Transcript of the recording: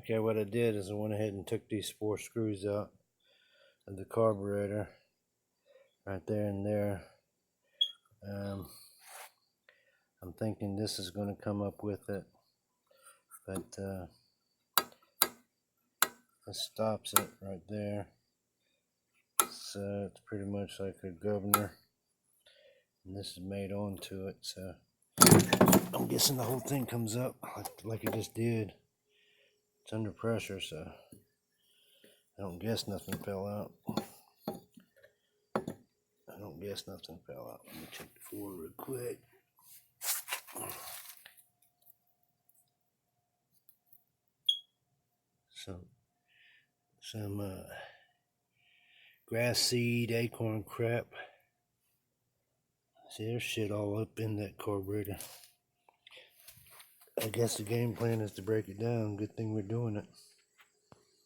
Okay, what I did is I went ahead and took these 4 screws out of the carburetor right there and there. I'm thinking this is going to come up with it, but this stops it right there. So it's pretty much like a governor, and this is made onto it. So I'm guessing the whole thing comes up like it just did. It's under pressure, so I don't guess nothing fell out. I don't guess nothing fell out. Let me check the floor real quick. Some grass seed, acorn crap. See, there's shit all up in that carburetor. I guess the game plan is to break it down. Good thing we're doing it.